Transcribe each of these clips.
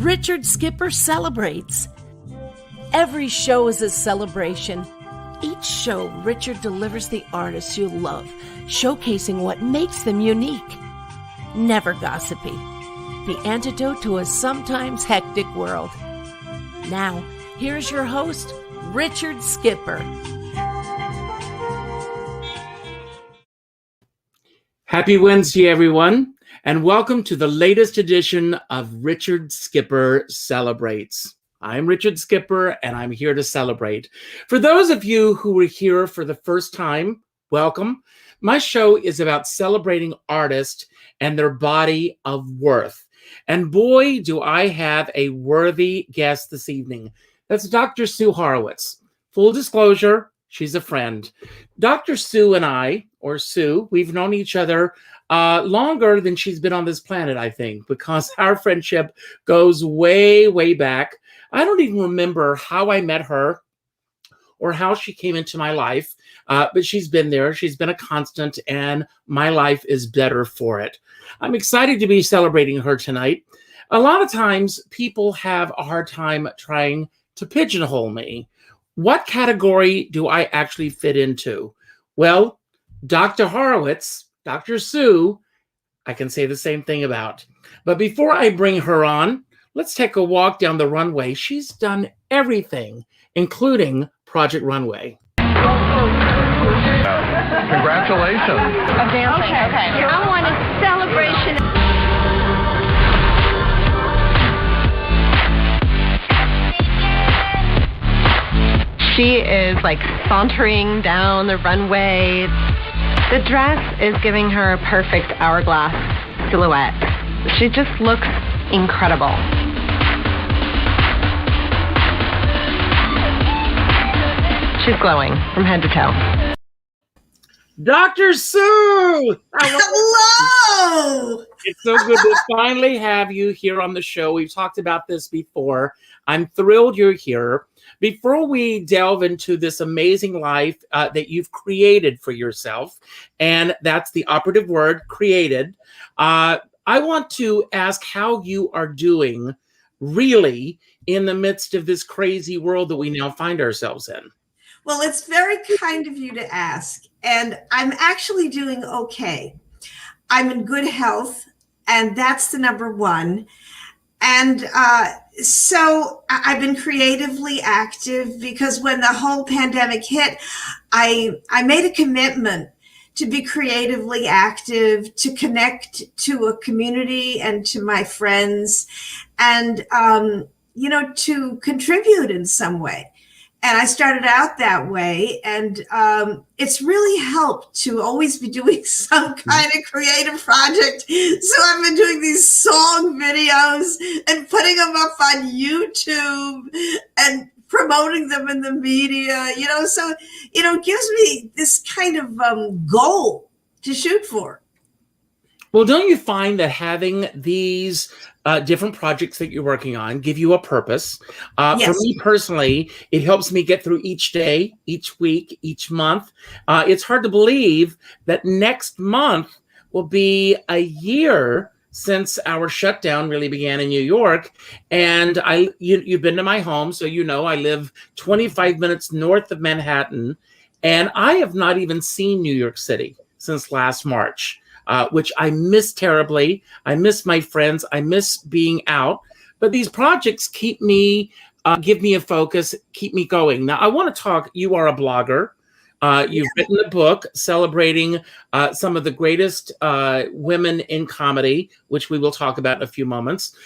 Richard Skipper celebrates. Every show is a celebration. Each show, Richard delivers the artists you love, showcasing what makes them unique. Never gossipy. The antidote to a sometimes hectic world. Now, here's your host, Richard Skipper. Happy Wednesday, everyone, and welcome to the latest edition of Richard Skipper Celebrates. I'm Richard Skipper, and I'm here to celebrate. For those of you who were here for the first time, welcome. My show is about celebrating artists and their body of worth. And boy, do I have a worthy guest this evening. That's Dr. Sue Horowitz. Full disclosure, she's a friend. Dr. Sue and I, or Sue, we've known each other longer than she's been on this planet, I think, because our friendship goes way, way back. I don't even remember how I met her or how she came into my life, but she's been there. She's been a constant, and my life is better for it. I'm excited to be celebrating her tonight. A lot of times, people have a hard time trying to pigeonhole me. What category do I actually fit into? Well, Dr. Horowitz, Dr. Sue, I can say the same thing about. But before I bring her on, let's take a walk down the runway. She's done everything, including Project Runway. Congratulations. Okay. I want a celebration. She is like sauntering down the runway. The dress is giving her a perfect hourglass silhouette. She just looks incredible. She's glowing from head to toe. Dr. Sue! Hello! It's so good to finally have you here on the show. We've talked about this before. I'm thrilled you're here. Before we delve into this amazing life that you've created for yourself, and that's the operative word, created, I want to ask how you are doing really in the midst of this crazy world that we now find ourselves in. Well, it's very kind of you to ask, and I'm actually doing okay. I'm in good health, and that's the number one. And so I've been creatively active because when the whole pandemic hit, I made a commitment to be creatively active, to connect to a community and to my friends, and, to contribute in some way. And I started out that way, and it's really helped to always be doing some kind of creative project. So I've been doing these song videos and putting them up on YouTube and promoting them in the media, so, it gives me this kind of goal to shoot for. Well, don't you find that having these different projects that you're working on give you a purpose? Yes. For me personally, it helps me get through each day, each week, each month. It's hard to believe that next month will be a year since our shutdown really began in New York. And you've been to my home, so I live 25 minutes north of Manhattan, and I have not even seen New York City since last March. Which I miss terribly. I miss my friends. I miss being out. But these projects keep me, give me a focus, keep me going. Now, I want to talk. You are a blogger. You've written a book celebrating some of the greatest women in comedy, which we will talk about in a few moments.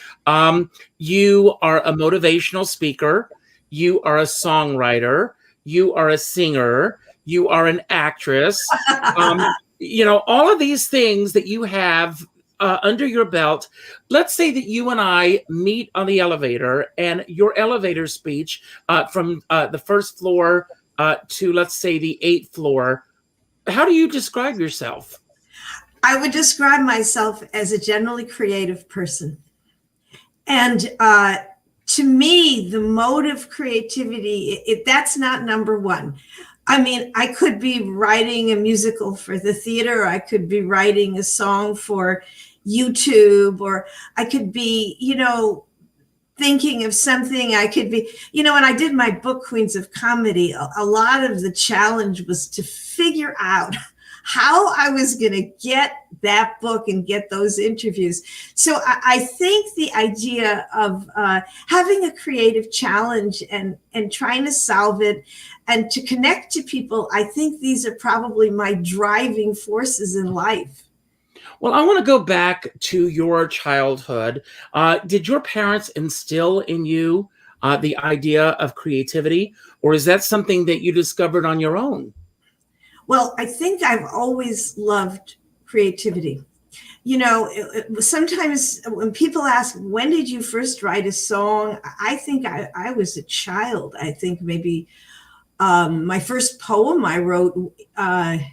You are a motivational speaker. You are a songwriter. You are a singer. You are an actress. All of these things that you have under your belt. Let's say that you and I meet on the elevator, and your elevator speech from the first floor to, let's say, the 8th floor. How do you describe yourself? I would describe myself as a generally creative person. And to me, the mode of creativity, that's not number one. I mean, I could be writing a musical for the theater, or I could be writing a song for YouTube, or I could be, thinking of something I could be, when I did my book, Queens of Comedy, a lot of the challenge was to figure out how I was going to get that book and get those interviews. So I think the idea of having a creative challenge and trying to solve it and to connect to people, I think these are probably my driving forces in life. Well, I want to go back to your childhood. Did your parents instill in you the idea of creativity, or is that something that you discovered on your own? Well, I think I've always loved creativity. Sometimes when people ask, when did you first write a song? I think I was a child. I think maybe my first poem I wrote, I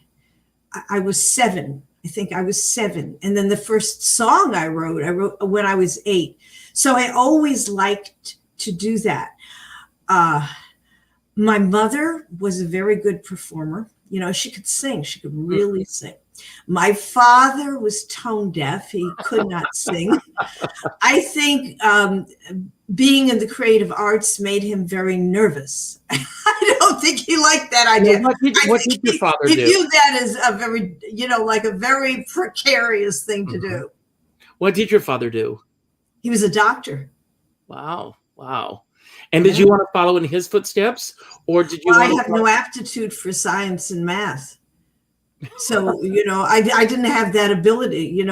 was 7. I think I was 7. And then the first song I wrote when I was 8. So I always liked to do that. My mother was a very good performer. She could sing. She could really sing. My father was tone deaf. He could not sing. I think being in the creative arts made him very nervous. I don't think he liked that idea. What did your father do? He viewed that as a very, like a very precarious thing to do. What did your father do? He was a doctor. Wow. And did you want to follow in his footsteps, or did you? I have no aptitude for science and math. So, I didn't have that ability,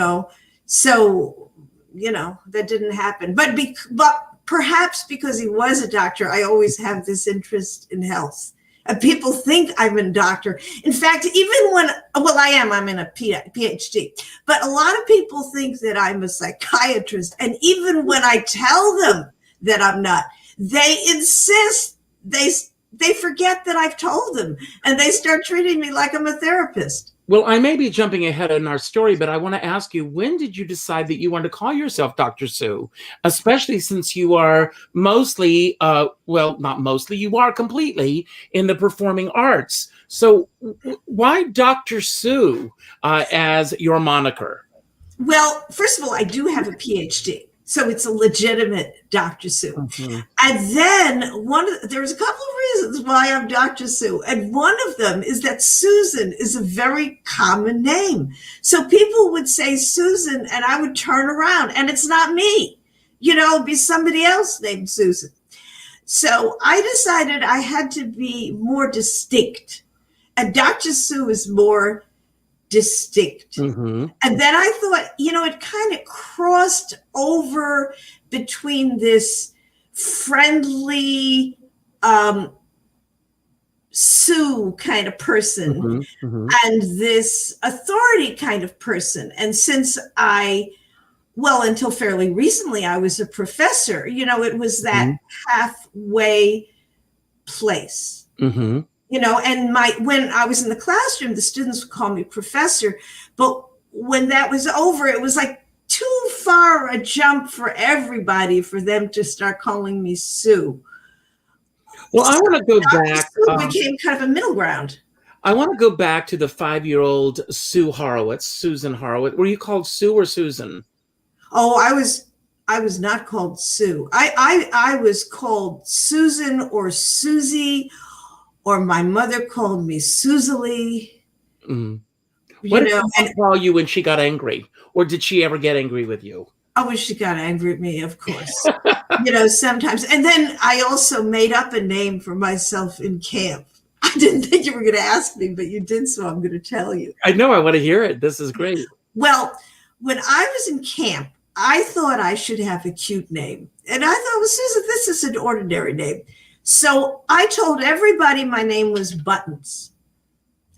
so, that didn't happen. But perhaps because he was a doctor, I always have this interest in health. People think I'm a doctor. In fact, even when, I'm in a PhD, but a lot of people think that I'm a psychiatrist. And even when I tell them that I'm not, they insist, they forget that I've told them, and they start treating me like I'm a therapist. Well, I may be jumping ahead in our story, but I want to ask you, when did you decide that you wanted to call yourself Dr. Sue? Especially since you are mostly, not mostly, you are completely in the performing arts. So why Dr. Sue as your moniker? Well, first of all, I do have a PhD. So it's a legitimate Dr. Sue. Mm-hmm. And then there's a couple of reasons why I'm Dr. Sue. And one of them is that Susan is a very common name. So people would say Susan and I would turn around and it's not me. It'd be somebody else named Susan. So I decided I had to be more distinct. And Dr. Sue is more distinct. Mm-hmm. And then I thought, it kind of crossed over between this friendly Sue kind of person and this authority kind of person. And since until fairly recently, I was a professor, it was that halfway place. Mm-hmm. And when I was in the classroom, the students would call me professor. But when that was over, it was like too far a jump for everybody for them to start calling me Sue. Well, I want to go back. Sue became kind of a middle ground. I want to go back to the 5-year-old Sue Horowitz, Susan Horowitz. Were you called Sue or Susan? Oh, I was not called Sue. I was called Susan or Susie. Or my mother called me Susie. Mm. What did she call you when she got angry? Or did she ever get angry with you? Oh, she got angry at me, of course. Sometimes. And then I also made up a name for myself in camp. I didn't think you were going to ask me, but you did, so I'm going to tell you. I know. I want to hear it. This is great. Well, when I was in camp, I thought I should have a cute name. And I thought, well, Susan, this is an ordinary name. So I told everybody my name was Buttons.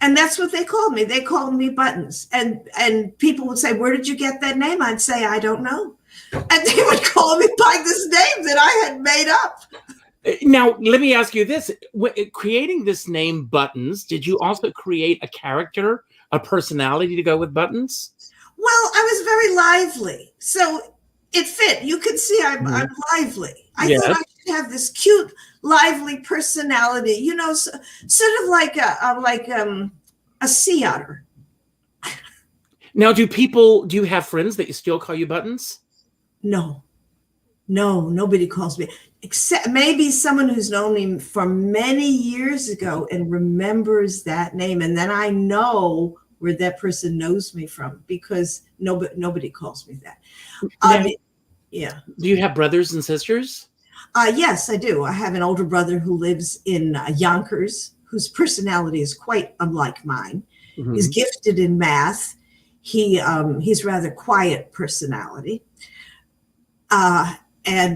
And that's what they called me. They called me Buttons. And people would say, where did you get that name? I'd say, I don't know. And they would call me by this name that I had made up. Now, let me ask you this. Creating this name Buttons, did you also create a character, a personality to go with Buttons? Well, I was very lively. So it fit. You can see I'm lively. I thought I should have this cute, lively personality, sort of like a sea otter. Now, do you have friends that you still call you Buttons? No. No, nobody calls me, except maybe someone who's known me from many years ago and remembers that name. And then I know where that person knows me from, because nobody calls me that. Yeah. Do you have brothers and sisters? Yes, I do. I have an older brother who lives in Yonkers, whose personality is quite unlike mine. Mhm. He's gifted in math. He's rather quiet personality. And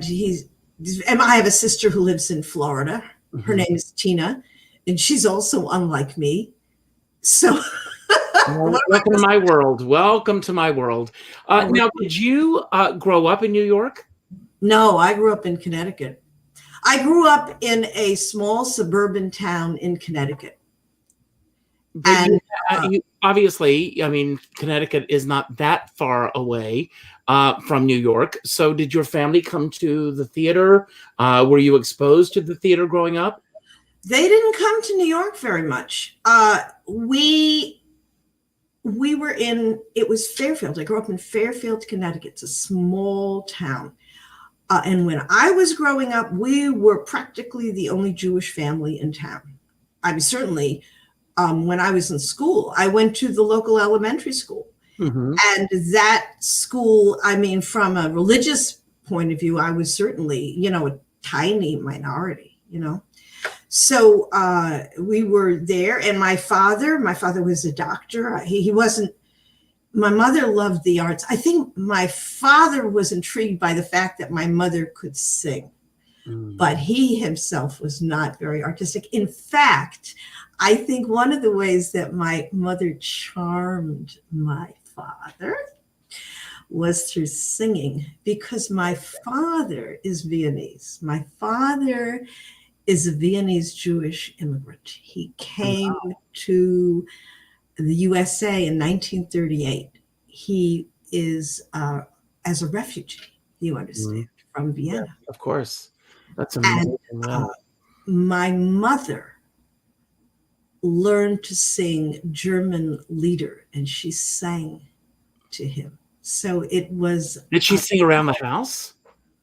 I have a sister who lives in Florida. Her name is Tina, and she's also unlike me. So Well, welcome to my world. Welcome to my world. Now, did you grow up in New York? No, I grew up in Connecticut. I grew up in a small suburban town in Connecticut. But obviously, I mean, Connecticut is not that far away from New York. So did your family come to the theater? Were you exposed to the theater growing up? They didn't come to New York very much. We were it was Fairfield. I grew up in Fairfield, Connecticut. It's a small town. And when I was growing up, we were practically the only Jewish family in town. I mean, certainly when I was in school, I went to the local elementary school. Mm-hmm. And that school, I mean, from a religious point of view, I was certainly, a tiny minority, So we were there, and my father was a doctor. He wasn't, my mother loved the arts. I think my father was intrigued by the fact that my mother could sing, but he himself was not very artistic. In fact, I think one of the ways that my mother charmed my father was through singing, because my father is Viennese. My father is a Viennese Jewish immigrant. He came to the USA in 1938. He is as a refugee, you understand, from Vienna. Yeah, of course. That's amazing. And my mother learned to sing German Lieder, and she sang to him. So it was. Did she sing around the house?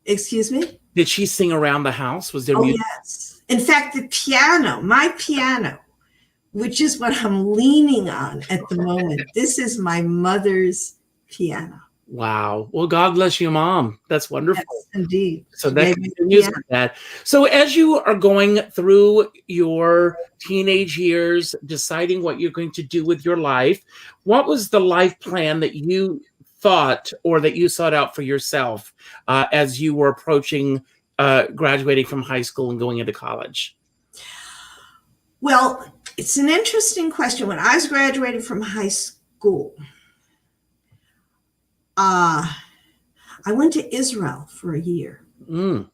Excuse me? Did she sing around the house? Was there music? Yes. In fact, my piano, which is what I'm leaning on at the moment, this is my mother's piano. Wow. Well, God bless you, Mom. That's wonderful. Yes, indeed. So that continues with that. So as you are going through your teenage years, deciding what you're going to do with your life, what was the life plan that you thought or that you sought out for yourself as you were approaching graduating from high school and going into college? Well, it's an interesting question. When I was graduating from high school, I went to Israel for a year. And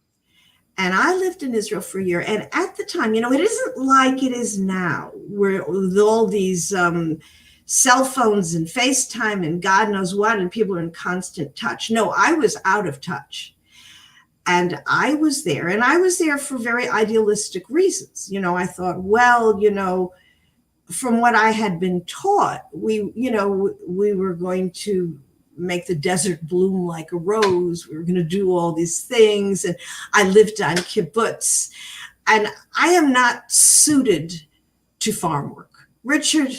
I lived in Israel for a year. And at the time, it isn't like it is now, where with all these cell phones and FaceTime and God knows what, and people are in constant touch. No, I was out of touch. And I was there, for very idealistic reasons. I thought, well, from what I had been taught, we were going to make the desert bloom like a rose. We were going to do all these things. And I lived on kibbutz. And I am not suited to farm work. Richard,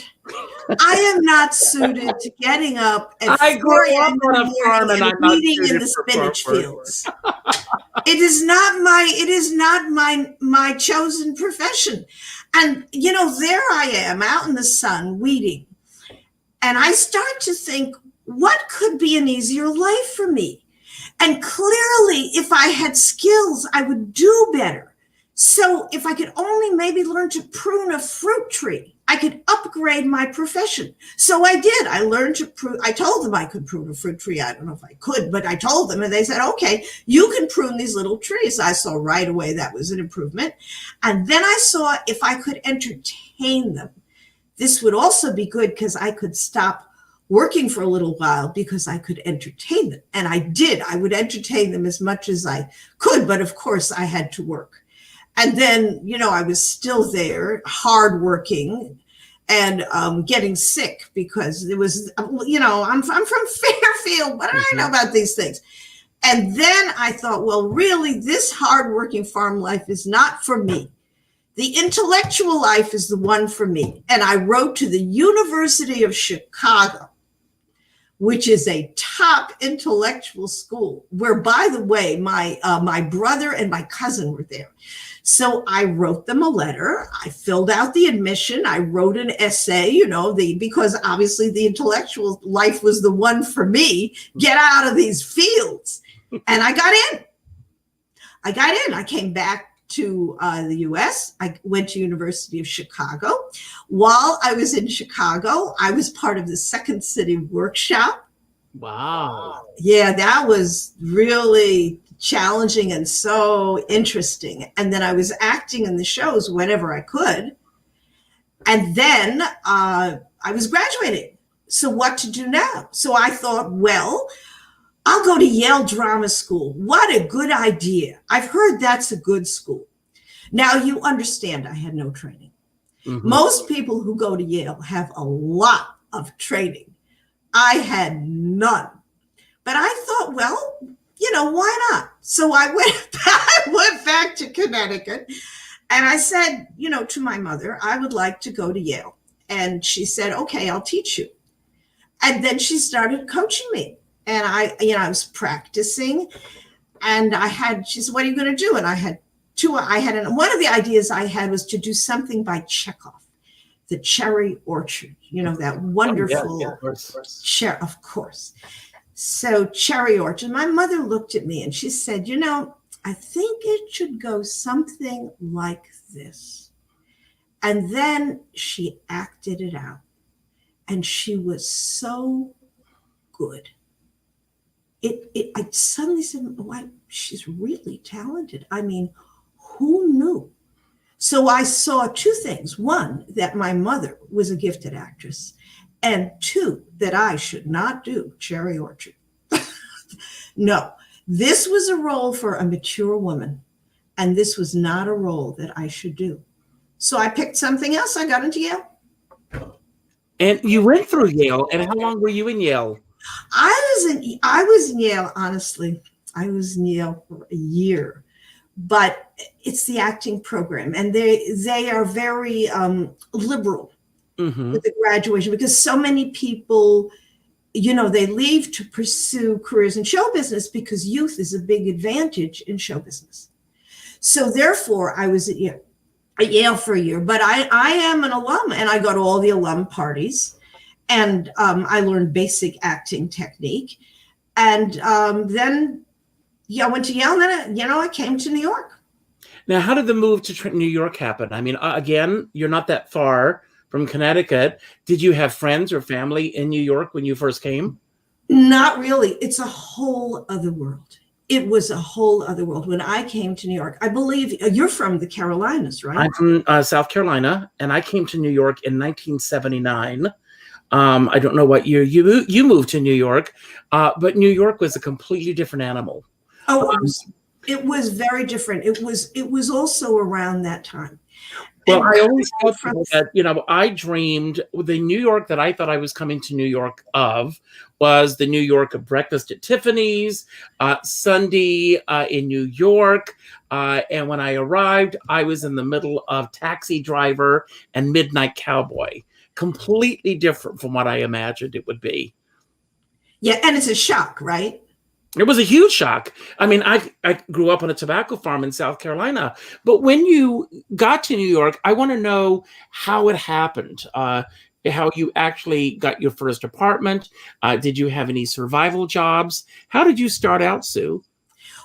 I am not suited to getting up at 4 a.m. in the morning and weeding in the spinach fields. It is not my chosen profession. And, there I am out in the sun weeding. And I start to think, what could be an easier life for me? And clearly, if I had skills, I would do better. So if I could only maybe learn to prune a fruit tree, I could upgrade my profession. So I did. I learned to prune. I told them I could prune a fruit tree. I don't know if I could, but I told them, and they said, okay, you can prune these little trees. I saw right away that was an improvement. And then I saw if I could entertain them, this would also be good, because I could stop working for a little while because I could entertain them. And I did. I would entertain them as much as I could, but of course I had to work. And then, I was still there, hardworking, and getting sick because it was, I'm from Fairfield. What do I know about these things? And then I thought, well, really, this hardworking farm life is not for me. The intellectual life is the one for me. And I wrote to the University of Chicago, which is a top intellectual school, where, by the way, my brother and my cousin were there. So I wrote them a letter. I filled out the admission. I wrote an essay, because obviously the intellectual life was the one for me. Get out of these fields. And I got in. I came back to the U.S. I went to University of Chicago. While I was in Chicago, I was part of the Second City Workshop. Wow. Yeah, that was really challenging and so interesting. And then I was acting in the shows whenever I could. And then I was graduating. So what to do now? So I thought, well, I'll go to Yale Drama School. What a good idea. I've heard that's a good school. Now, you understand I had no training. Mm-hmm. Most people who go to Yale have a lot of training. I had none. But I thought, well, why not? So I went back to Connecticut, and I said, to my mother, I would like to go to Yale. And she said, okay, I'll teach you. And then she started coaching me. And I was practicing, and she said, what are you going to do? And one of the ideas I had was to do something by Chekhov, The Cherry Orchard, that wonderful cherry, of course. So Cherry Orchard, my mother looked at me and she said, I think it should go something like this. And then she acted it out, and she was so good. I suddenly said, "Why, she's really talented." I mean, who knew? So I saw two things. One, that my mother was a gifted actress. And two, that I should not do Cherry Orchard. No, this was a role for a mature woman. And this was not a role that I should do. So I picked something else. I got into Yale. And you went through Yale. And how long were you in Yale? I was in Yale, honestly. I was in Yale for a year, but it's the acting program, and they are very liberal with the graduation, because so many people, they leave to pursue careers in show business because youth is a big advantage in show business. So therefore, I was at Yale for a year, but I am an alum, and I go to all the alum parties. And I learned basic acting technique. And then I went to Yale, and then, I came to New York. Now, how did the move to New York happen? I mean, again, you're not that far from Connecticut. Did you have friends or family in New York when you first came? Not really. It's a whole other world. It was a whole other world. When I came to New York, I believe you're from the Carolinas, right? I'm from South Carolina, and I came to New York in 1979. I don't know what year you moved to New York, but New York was a completely different animal. Oh, it was very different. It was also around that time. Well, I always tell people that, I dreamed the New York that I thought I was coming to New York of was the New York of Breakfast at Tiffany's, Sunday in New York. And when I arrived, I was in the middle of Taxi Driver and Midnight Cowboy. Completely different from what I imagined it would be. Yeah, and it's a shock, right? It was a huge shock. I mean, I grew up on a tobacco farm in South Carolina. But when you got to New York, I want to know how it happened, how you actually got your first apartment. Did you have any survival jobs? How did you start out, Sue?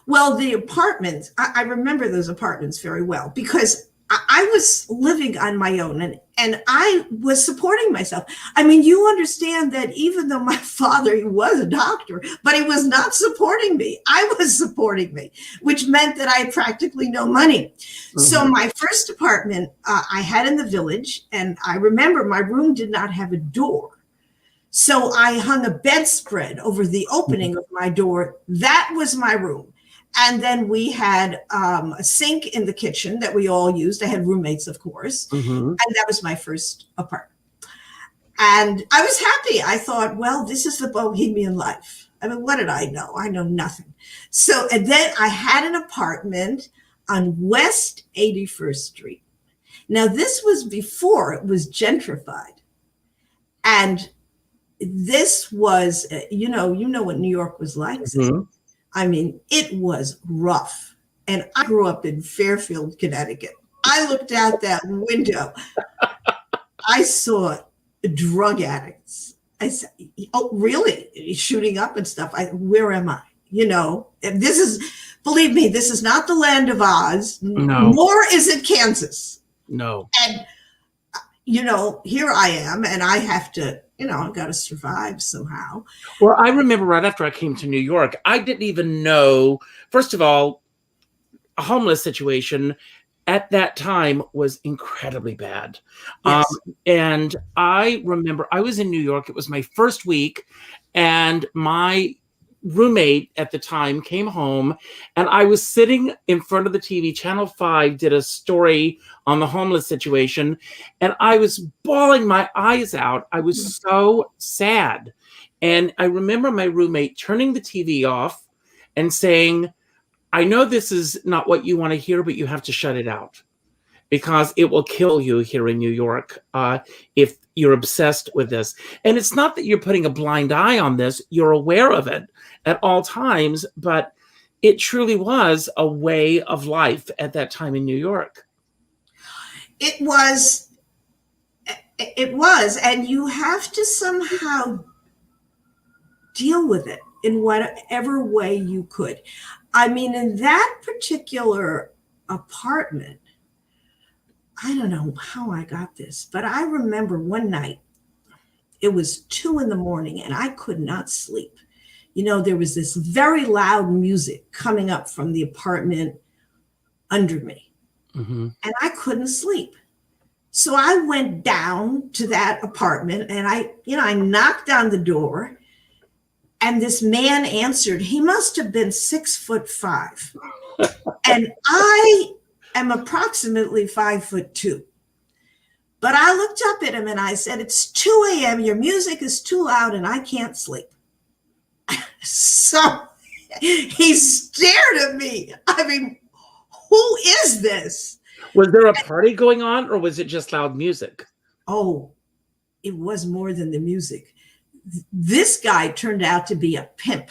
Well, the apartments, I remember those apartments very well, because I was living on my own, and I was supporting myself. I mean, you understand that even though my father, he was a doctor, but he was not supporting me. I was supporting me, which meant that I had practically no money. Mm-hmm. So my first apartment I had in the Village, and I remember my room did not have a door. So I hung a bedspread over the opening of my door. That was my room. And then we had a sink in the kitchen that we all used. I had roommates, of course. Mm-hmm. And that was my first apartment. And I was happy. I thought, well, this is the bohemian life. I mean, what did I know? I know nothing. So, and then I had an apartment on West 81st Street. Now, this was before it was gentrified. And this was, you know what New York was like. Mhm. I mean, it was rough. And I grew up in Fairfield, Connecticut. I looked out that window. I saw drug addicts. I said, oh, really? Shooting up and stuff. Where am I? You know, and this is, believe me, this is not the land of Oz, No. nor is it Kansas. No. And, you know, here I am, and I have to, you know, I've got to survive somehow. Well, I remember right after I came to New York, I didn't even know, first of all, a homeless situation at that time was incredibly bad. Yes. And I remember I was in New York. It was my first week, and my roommate at the time came home, and I was sitting in front of the TV. Channel 5 did a story on the homeless situation, and I was bawling my eyes out. I was so sad. And I remember my roommate turning the TV off and saying, I know this is not what you want to hear, but you have to shut it out because it will kill you here in New York if you're obsessed with this. And it's not that you're putting a blind eye on this. You're aware of it at all times, but it truly was a way of life at that time in New York. It was, and you have to somehow deal with it in whatever way you could. I mean, in that particular apartment, I don't know how I got this, but I remember one night, it was 2 a.m. and I could not sleep. You know, there was this very loud music coming up from the apartment under me, and I couldn't sleep. So I went down to that apartment and I knocked on the door, and this man answered. He must have been 6'5", and I am approximately 5'2". But I looked up at him and I said, "It's 2 a.m. Your music is too loud and I can't sleep." So he stared at me. I mean, who is this? Was there a party going on, or was it just loud music? Oh, it was more than the music. This guy turned out to be a pimp.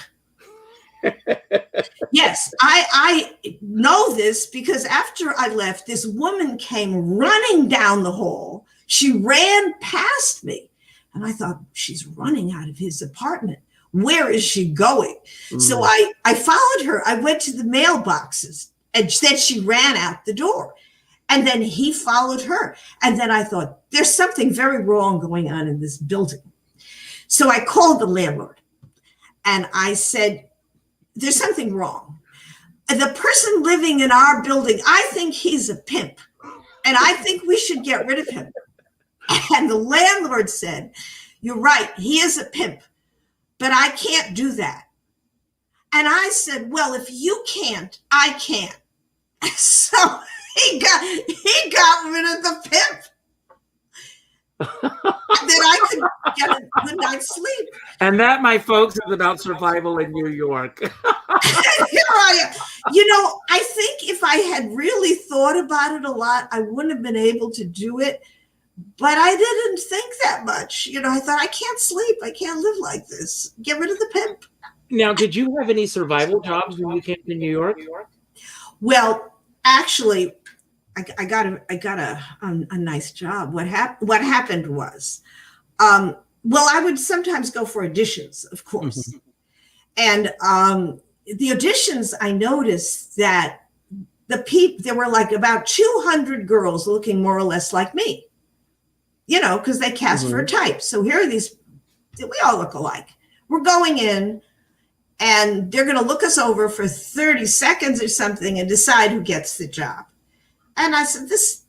Yes, I know this because after I left, this woman came running down the hall. She ran past me, and I thought, she's running out of his apartment. Where is she going? So I followed her. I went to the mailboxes, and then she ran out the door. And then he followed her. And then I thought, there's something very wrong going on in this building. So I called the landlord and I said, there's something wrong. The person living in our building, I think he's a pimp, and I think we should get rid of him. And the landlord said, you're right, he is a pimp, but I can't do that. And I said, well, if you can't, I can. So he got rid of the pimp. And then I could get a good night's sleep. And that, my folks, is about survival in New York. Here I am. You know, I think if I had really thought about it a lot, I wouldn't have been able to do it. But I didn't think that much. You know, I thought, I can't sleep. I can't live like this. Get rid of the pimp. Now, did you have any survival jobs when you came to New York? Well, actually, I got a nice job. What happened was, well, I would sometimes go for auditions, of course. And the auditions, I noticed that there were like about 200 girls looking more or less like me, you know, because they cast for a type. So here are these, we all look alike. We're going in and they're going to look us over for 30 seconds or something and decide who gets the job. And I said, this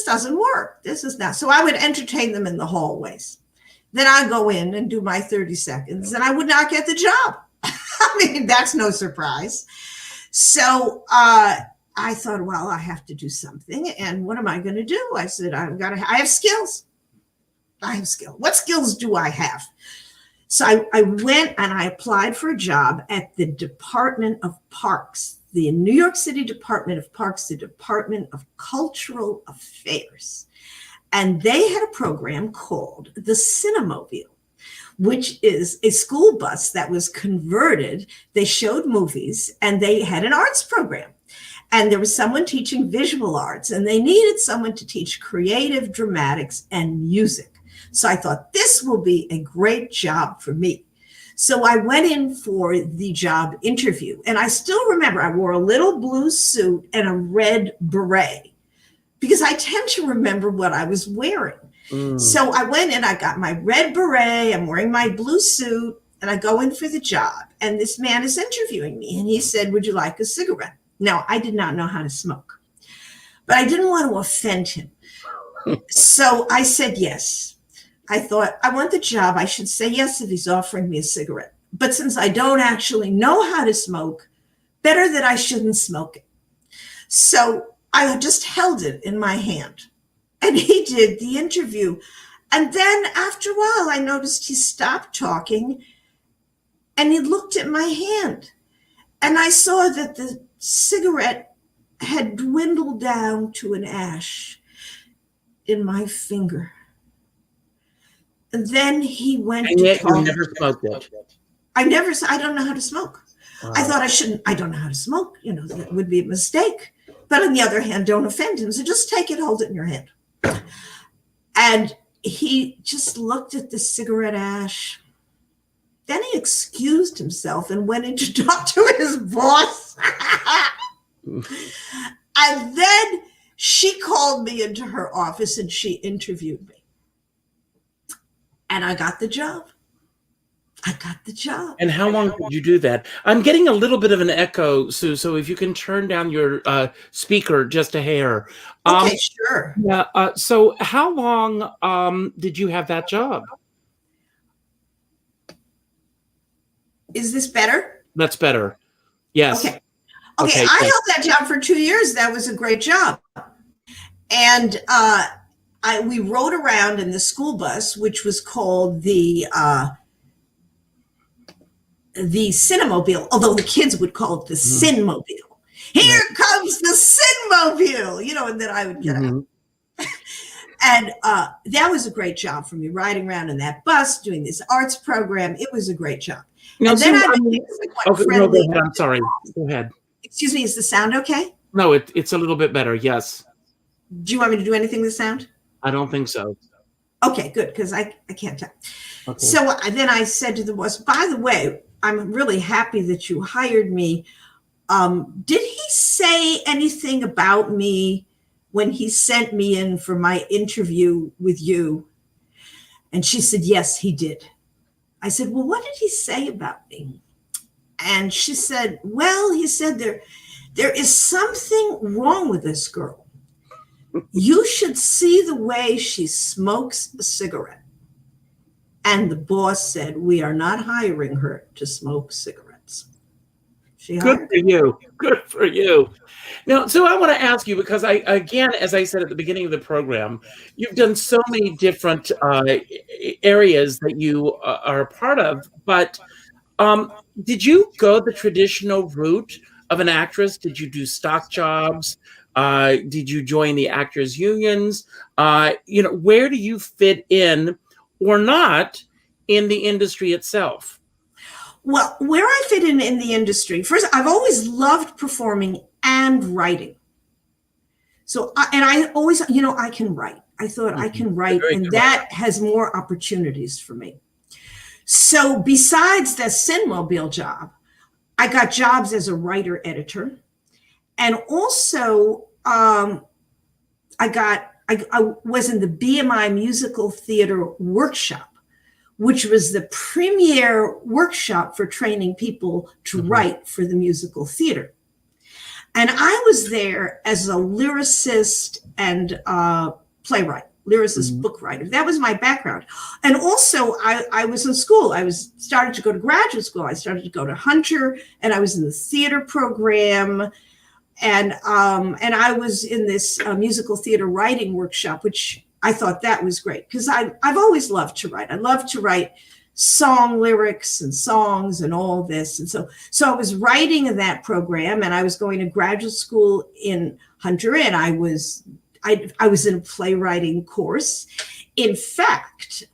doesn't work. This is not. So I would entertain them in the hallways. Then I'd go in and do my 30 seconds and I would not get the job. I mean, that's no surprise. So I thought, well, I have to do something. And what am I going to do? I said, I have skills. I have skills. What skills do I have? So I went and I applied for a job at the Department of Parks, the New York City Department of Parks, the Department of Cultural Affairs. And they had a program called the Cinemobile, which is a school bus that was converted. They showed movies and they had an arts program. And there was someone teaching visual arts, and they needed someone to teach creative dramatics and music. So I thought this will be a great job for me. So I went in for the job interview, and I still remember I wore a little blue suit and a red beret because I tend to remember what I was wearing. So I went in, I got my red beret, I'm wearing my blue suit, and I go in for the job. And this man is interviewing me, and he said, "Would you like a cigarette?" Now, I did not know how to smoke, but I didn't want to offend him. So I said yes. I thought, I want the job. I should say yes if he's offering me a cigarette. But since I don't actually know how to smoke, better that I shouldn't smoke it. So I just held it in my hand. And he did the interview. And then after a while, I noticed he stopped talking and he looked at my hand. And I saw that the cigarette had dwindled down to an ash in my finger. And then he went And to yet talk. you never smoked it. I don't know how to smoke. I thought I don't know how to smoke. You know, that would be a mistake. But on the other hand, don't offend him. So just take it, hold it in your hand. And he just looked at the cigarette ash. Then he excused himself and went in to talk to his boss. And then she called me into her office and she interviewed me. And I got the job. And how long did you do that? I'm getting a little bit of an echo, Sue, so if you can turn down your speaker just a hair. Okay, sure. Yeah. So how long did you have that job? Is this better? That's better. Yes. Okay, Okay, I yes. held that job for 2 years. That was a great job. And we rode around in the school bus, which was called the Cinemobile, although the kids would call it the Cinmobile. Here comes the Cinmobile, you know, and then I would get out. And that was a great job for me, riding around in that bus, doing this arts program. It was a great job. Now, And then Sue, I okay, became no, friendly. go ahead. I'm sorry. Go ahead. Excuse me, is the sound okay? No, it's a little bit better. Yes. Do you want me to do anything with the sound? I don't think so. Okay, good, because I can't tell. Okay. So then I said to the boss, by the way, I'm really happy that you hired me. Did he say anything about me when he sent me in for my interview with you? And she said, yes, he did. I said, well, what did he say about me? And she said, well, he said there is something wrong with this girl. You should see the way she smokes a cigarette. And the boss said, we are not hiring her to smoke cigarettes. She Good hired for you. Good for you. Now, so I want to ask you, because again, as I said at the beginning of the program, you've done so many different areas that you are a part of, but did you go the traditional route of an actress? Did you do stock jobs? Did you join the actors unions? Where do you fit in or not in the industry itself? Well, where I fit in the industry, first, I've always loved performing and writing. So, I always, I can write. I thought I can write, and that has more opportunities for me. So besides the Cinmobile job, I got jobs as a writer editor. And also I was in the BMI Musical Theater Workshop, which was the premier workshop for training people to write for the musical theater. And I was there as a lyricist and playwright, lyricist, book writer. That was my background. And also I was in school. I started to go to graduate school. I started to go to Hunter, and I was in the theater program. And I was in this musical theater writing workshop, which I thought that was great because I've always loved to write. I love to write song lyrics and songs and all this. And so I was writing in that program, and I was going to graduate school in Hunter Inn. I was in a playwriting course. In fact,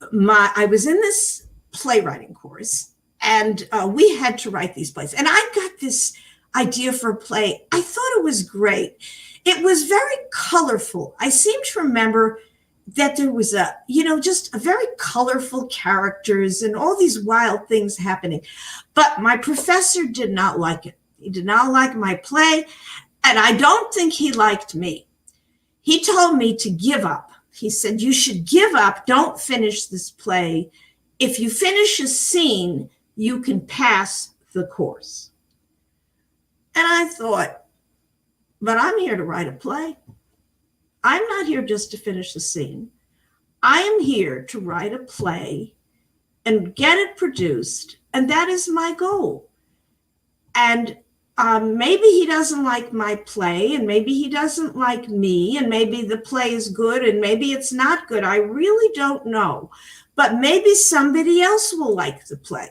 I was in this playwriting course, and we had to write these plays. And I got this idea for a play. I thought it was great. It was very colorful. I seem to remember that there was just a very colorful characters and all these wild things happening. But my professor did not like it. He did not like my play, and I don't think he liked me. He told me to give up. He said, you should give up. Don't finish this play. If you finish a scene, you can pass the course. And I thought, but I'm here to write a play. I'm not here just to finish the scene. I am here to write a play and get it produced. And that is my goal. And maybe he doesn't like my play, and maybe he doesn't like me, and maybe the play is good and maybe it's not good. I really don't know. But maybe somebody else will like the play.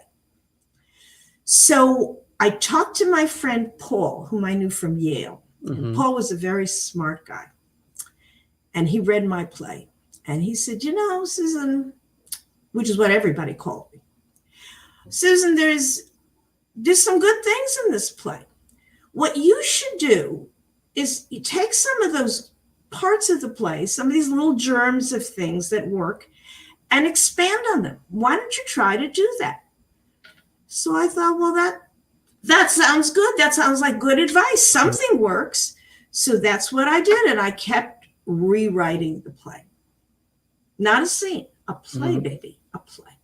So I talked to my friend Paul, whom I knew from Yale. And Paul was a very smart guy. And he read my play. And he said, Susan, which is what everybody called me. Susan, there's some good things in this play. What you should do is you take some of those parts of the play, some of these little germs of things that work, and expand on them. Why don't you try to do that? So I thought, well, that sounds good. That sounds like good advice. Something works. So that's what I did. And I kept rewriting the play. Not a scene, a play, baby, a play.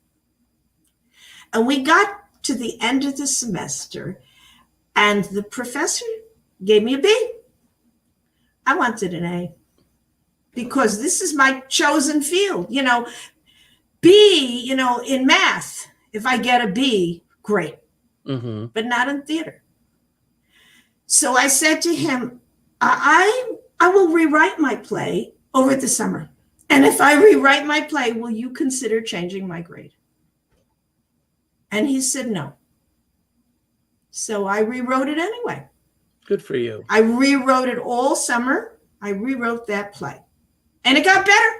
And we got to the end of the semester, and the professor gave me a B. I wanted an A because this is my chosen field. B, in math, if I get a B, great, but not in theater. So I said to him, I will rewrite my play over the summer. And if I rewrite my play, will you consider changing my grade? And he said no. So I rewrote it anyway. Good for you. I rewrote it all summer. I rewrote that play. And it got better.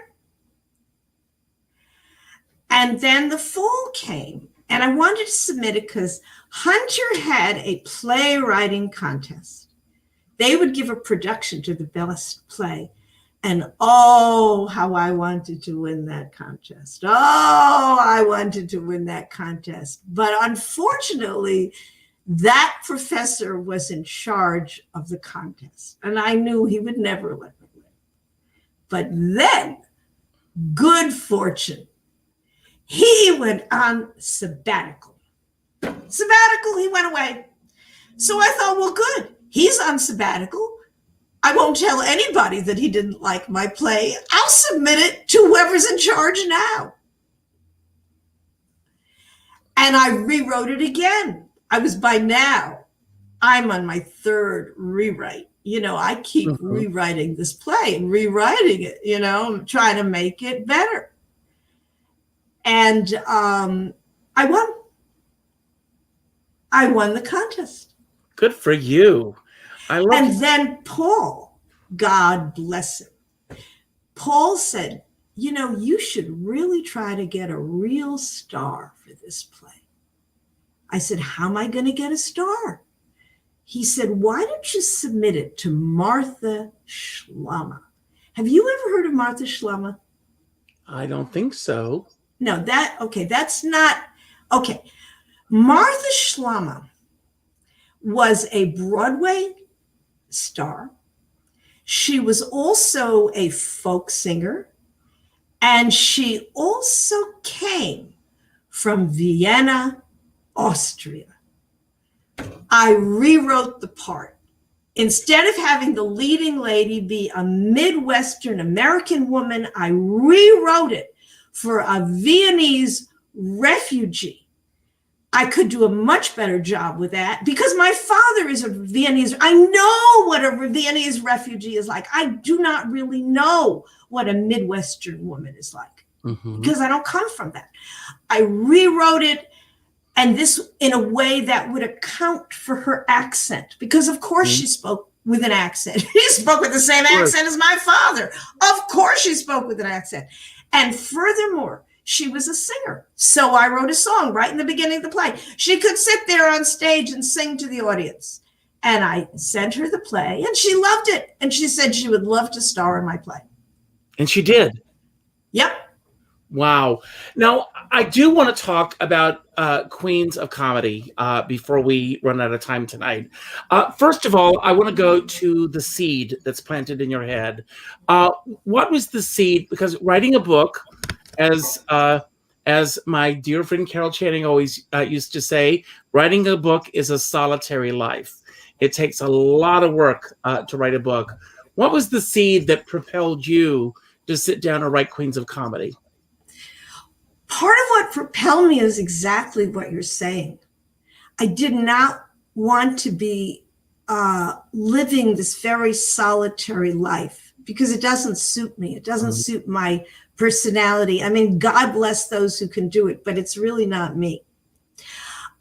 And then the fall came, and I wanted to submit it because Hunter had a playwriting contest. They would give a production to the best play. And oh, how I wanted to win that contest. Oh, I wanted to win that contest. But unfortunately, that professor was in charge of the contest. And I knew he would never let me win. But then, good fortune, he went on sabbatical. He went away. So I thought, well, good. He's on sabbatical. I won't tell anybody that he didn't like my play. I'll submit it to whoever's in charge now. And I rewrote it again. I'm on my third rewrite. I keep rewriting this play and rewriting it, I'm trying to make it better. And I won. I won the contest. Good for you. And then Paul, God bless him, Paul said, you should really try to get a real star for this play. I said, how am I going to get a star? He said, why don't you submit it to Martha Schlama? Have you ever heard of Martha Schlama? I don't think so. No, that's not, okay. Martha Schlama was a Broadway star. She was also a folk singer, and she also came from Vienna, Austria. I rewrote the part. Instead of having the leading lady be a Midwestern American woman, I rewrote it for a Viennese refugee. I could do a much better job with that because my father is a Viennese. I know what a Viennese refugee is like. I do not really know what a Midwestern woman is like. because I don't come from that. I rewrote it, and this in a way that would account for her accent, because of course she spoke with an accent. She spoke with the same accent as my father. Of course she spoke with an accent. And furthermore, she was a singer. So I wrote a song right in the beginning of the play. She could sit there on stage and sing to the audience. And I sent her the play, and she loved it. And she said she would love to star in my play. And she did. Yep. Wow. Now, I do want to talk about Queens of Comedy before we run out of time tonight. First of all, I want to go to the seed that's planted in your head. What was the seed? Because writing a book, as my dear friend Carol Channing always used to say, writing a book is a solitary life. It takes a lot of work to write a book. What was the seed that propelled you to sit down and write Queens of Comedy? Part of what propelled me is exactly what you're saying. I did not want to be living this very solitary life because it doesn't suit me. It doesn't suit my personality. I mean, God bless those who can do it, but it's really not me.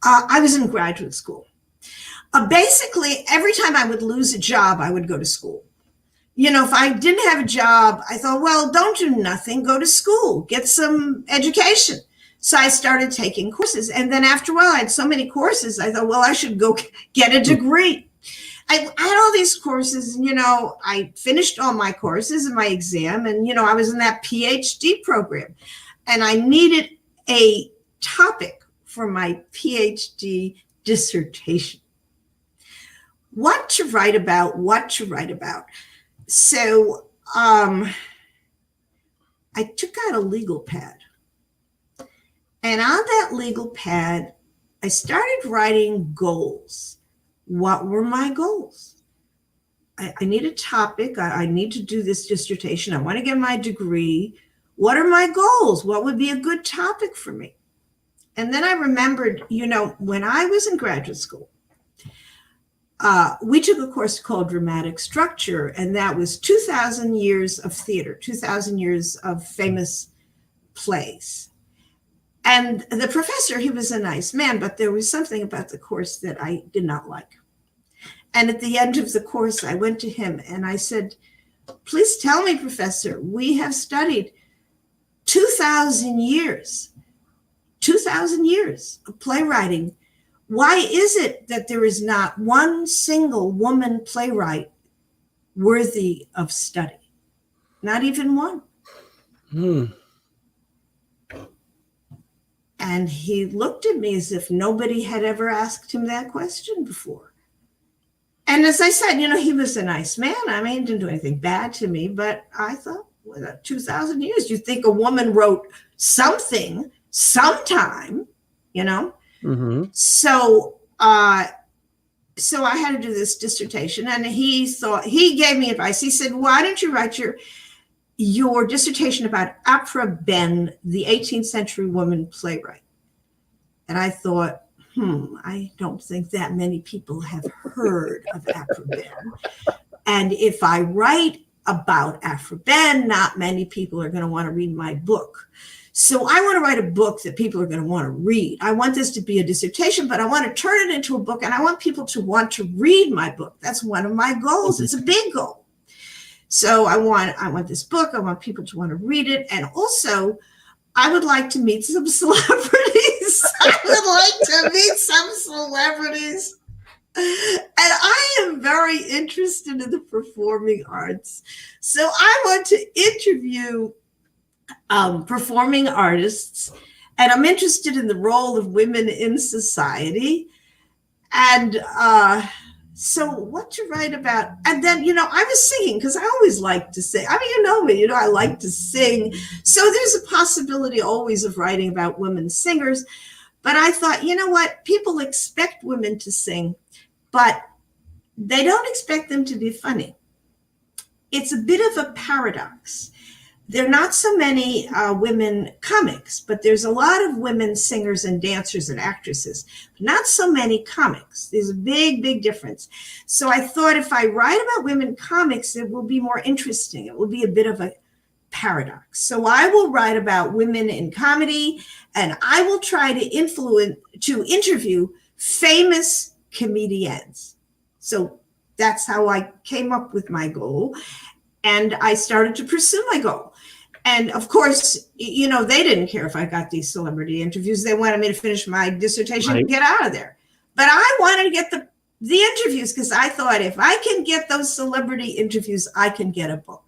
I was in graduate school. Basically, every time I would lose a job, I would go to school. You know, if I didn't have a job, I thought, well, don't do nothing, go to school, get some education. So I started taking courses. And then after a while, I had so many courses, I thought, well, I should go get a degree. I had all these courses, and, you know, I finished all my courses and my exam. And, you know, I was in that PhD program. And I needed a topic for my PhD dissertation. What to write about. So I took out a legal pad, and on that legal pad, I started writing goals. What were my goals? I need a topic. I need to do this dissertation. I want to get my degree. What are my goals? What would be a good topic for me? And then I remembered, you know, when I was in graduate school, we took a course called Dramatic Structure, and that was 2,000 years of theater, 2,000 years of famous plays. And the professor, he was a nice man, but there was something about the course that I did not like. And at the end of the course, I went to him and I said, please tell me, Professor, we have studied 2,000 years of playwriting. Why is it that there is not one single woman playwright worthy of study? Not even one. And he looked at me as if nobody had ever asked him that question before. And as I said, you know, he was a nice man. I mean, he didn't do anything bad to me, but I thought, well, 2,000 years, you think a woman wrote something sometime, you know? Mm-hmm. So I had to do this dissertation, and he gave me advice. He said, why don't you write your dissertation about Aphra Behn, the 18th century woman playwright? And I thought, I don't think that many people have heard of Aphra Behn. And if I write about Aphra Behn, not many people are going to want to read my book. So I want to write a book that people are going to want to read. I want this to be a dissertation, but I want to turn it into a book, and I want people to want to read my book. That's one of my goals. It's a big goal. So I want this book. I want people to want to read it. And also, I would like to meet some celebrities. And I am very interested in the performing arts. So I want to interview performing artists, and I'm interested in the role of women in society. And so what to write about? And then, you know, I was singing because I always like to sing. I mean, you know me, you know, I like to sing. So there's a possibility always of writing about women singers. But I thought, you know what? People expect women to sing, but they don't expect them to be funny. It's a bit of a paradox. There are not so many women comics, but there's a lot of women singers and dancers and actresses, not so many comics. There's a big, big difference. So I thought if I write about women comics, it will be more interesting. It will be a bit of a paradox. So I will write about women in comedy, and I will try to interview famous comedians. So that's how I came up with my goal. And I started to pursue my goal. And of course, they didn't care if I got these celebrity interviews. They wanted me to finish my dissertation and get out of there. But I wanted to get the interviews because I thought if I can get those celebrity interviews, I can get a book.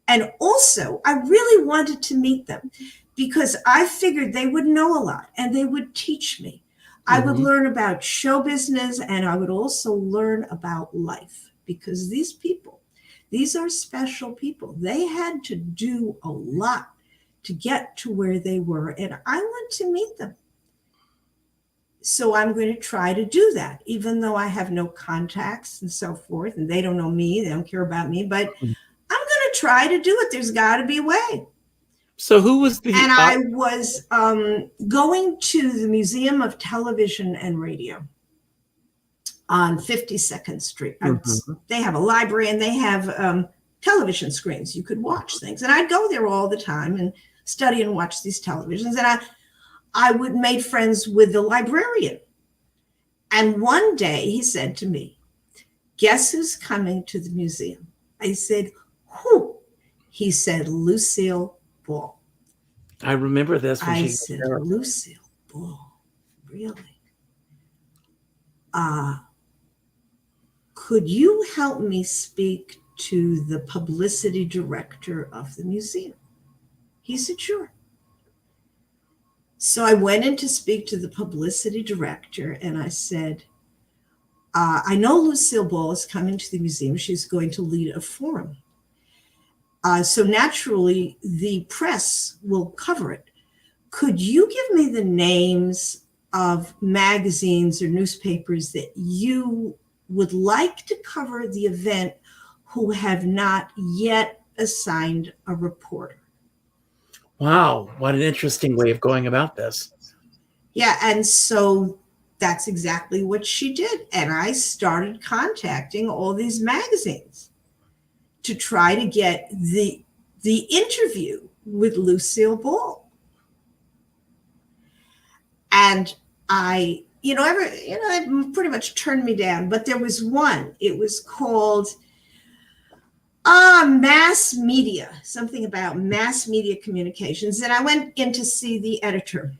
And also, I really wanted to meet them because I figured they would know a lot and they would teach me. I would learn about show business, and I would also learn about life, because these are special people. They had to do a lot to get to where they were, and I want to meet them. So I'm going to try to do that, even though I have no contacts and so forth, and they don't know me, they don't care about me, but I'm going to try to do it. There's got to be a way. So who was the... And I was going to the Museum of Television and Radio on 52nd Street. They have a library and they have television screens. You could watch things. And I'd go there all the time and study and watch these televisions. And I would make friends with the librarian. And one day he said to me, "Guess who's coming to the museum?" I said, "Who?" He said, "Lucille Ball." I remember this. I said, "Lucille Ball, really? Could you help me speak to the publicity director of the museum?" He said, "Sure." So I went in to speak to the publicity director, and I said, "I know Lucille Ball is coming to the museum. She's going to lead a forum. So naturally, the press will cover it. Could you give me the names of magazines or newspapers that you would like to cover the event who have not yet assigned a reporter?" Wow, what an interesting way of going about this. Yeah, and so that's exactly what she did. And I started contacting all these magazines to try to get the interview with Lucille Ball. And they pretty much turned me down, but there was one. It was called mass media, something about mass media communications. And I went in to see the editor.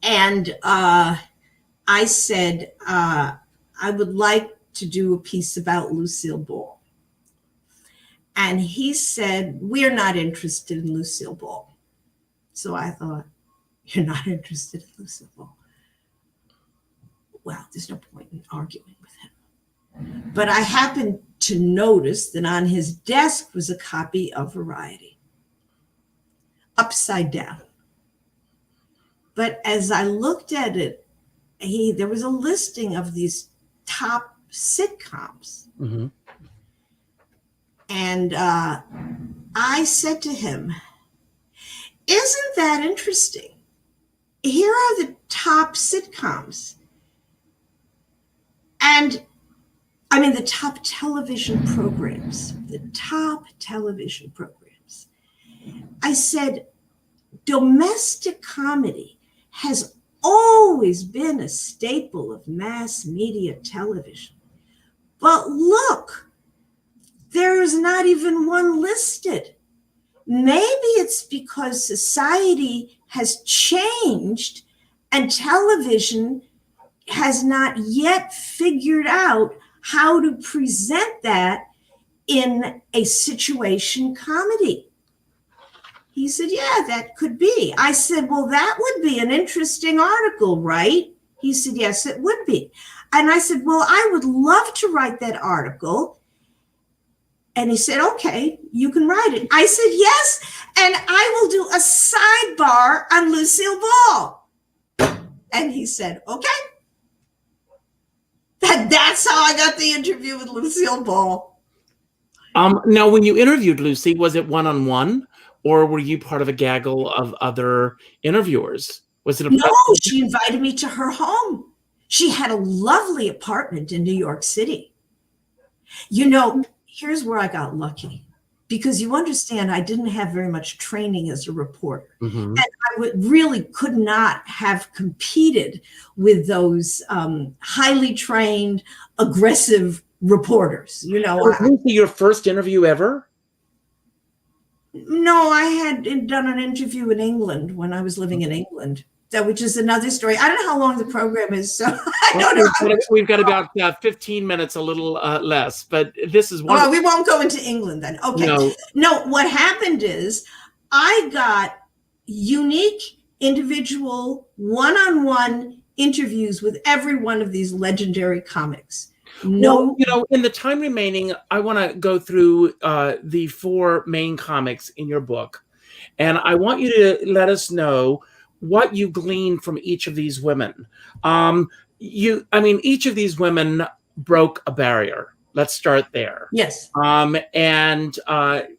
And I said, I would like to do a piece about Lucille Ball. And he said, "We're not interested in Lucille Ball." So I thought, "You're not interested in Lucille Ball? Well, there's no point in arguing with him." But I happened to notice that on his desk was a copy of Variety, upside down. But as I looked at it, there was a listing of these top sitcoms. Mm-hmm. And I said to him, "Isn't that interesting? Here are the top sitcoms. And I mean, the top television programs, I said, domestic comedy has always been a staple of mass media television. But look, there is not even one listed. Maybe it's because society has changed and television has not yet figured out how to present that in a situation comedy." He said, "Yeah, that could be." I said, "Well, that would be an interesting article, right?" He said, "Yes, it would be." And I said, "Well, I would love to write that article." And he said, "Okay, you can write it." I said, "Yes, and I will do a sidebar on Lucille Ball." And he said, "Okay." That's how I got the interview with Lucille Ball. Now, when you interviewed Lucy, was it one-on-one, or were you part of a gaggle of other interviewers? Was it No, she invited me to her home. She had a lovely apartment in New York City. Here's where I got lucky, because you understand I didn't have very much training as a reporter. Mhm. And really could not have competed with those highly trained, aggressive reporters. Was Lucy your first interview ever? No, I had done an interview in England when I was living in England, which is another story. I don't know how long the program is, so I don't know. We've got about 15 minutes, a little less, but this is one. Well, we won't go into England then. Okay. No, what happened is I got unique, individual, one-on-one interviews with every one of these legendary comics. Well, in the time remaining, I want to go through the 4 main comics in your book. And I want you to let us know what you gleaned from each of these women. Each of these women broke a barrier. Let's start there. Yes. And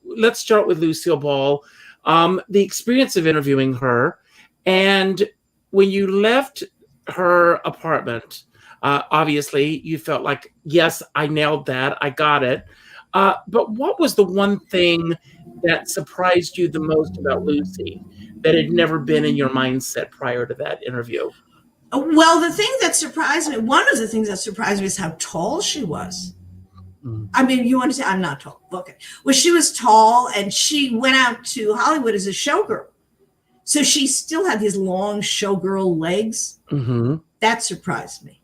let's start with Lucille Ball. The experience of interviewing her. And when you left her apartment, obviously, you felt like, yes, I nailed that. I got it. But what was the one thing that surprised you the most about Lucy that had never been in your mindset prior to that interview? Well, the thing that surprised me, one of the things that surprised me is how tall she was. I mean, you understand, I'm not tall. Okay. Well, she was tall and she went out to Hollywood as a showgirl. So she still had these long showgirl legs. Mm-hmm. That surprised me.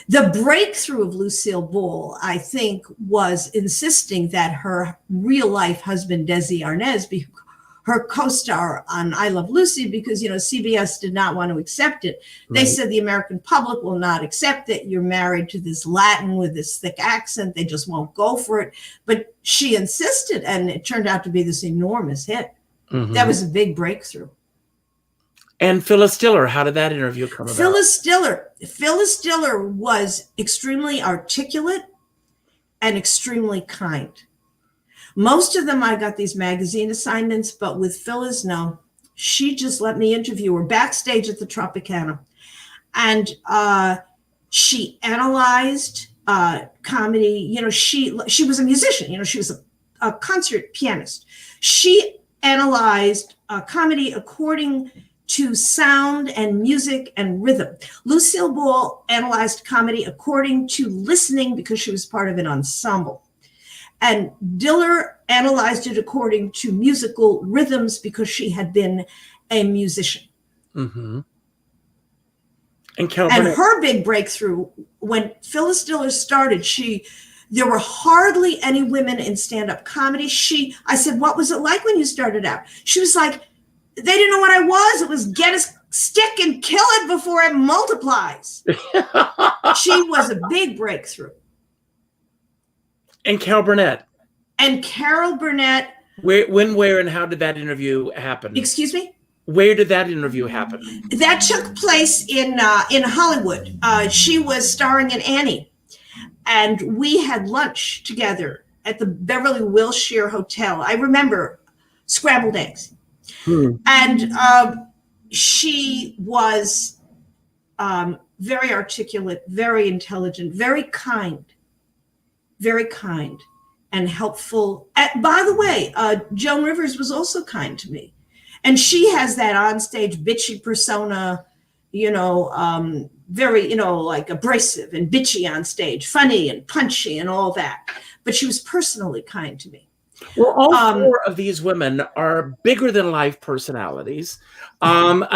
The breakthrough of Lucille Ball, I think, was insisting that her real-life husband, Desi Arnaz, be her co-star on I Love Lucy, because, CBS did not want to accept it. They said the American public will not accept it. You're married to this Latin with this thick accent. They just won't go for it. But she insisted, and it turned out to be this enormous hit. Mm-hmm. That was a big breakthrough. And Phyllis Diller, how did that interview come about? Phyllis Diller was extremely articulate and extremely kind. Most of them, I got these magazine assignments, but with Phyllis, no. She just let me interview her backstage at the Tropicana. And she analyzed comedy. She was a musician. She was a concert pianist. She analyzed comedy according to sound and music and rhythm. Lucille Ball analyzed comedy according to listening, because she was part of an ensemble. And Diller analyzed it according to musical rhythms, because she had been a musician. Mm-hmm. And her big breakthrough, when Phyllis Diller started, there were hardly any women in stand-up comedy. I said, what was it like when you started out? She was like, they didn't know what I was. It was get a stick and kill it before it multiplies. She was a big breakthrough. And Carol Burnett. When, where, and how did that interview happen? Excuse me? Where did that interview happen? That took place in Hollywood. She was starring in Annie. And we had lunch together at the Beverly Wilshire Hotel. I remember scrambled eggs. And she was very articulate, very intelligent, very kind and helpful. By the way, Joan Rivers was also kind to me. And she has that onstage bitchy persona, very, like abrasive and bitchy on stage, funny and punchy and all that. But she was personally kind to me. Well, all 4 of these women are bigger than life personalities. The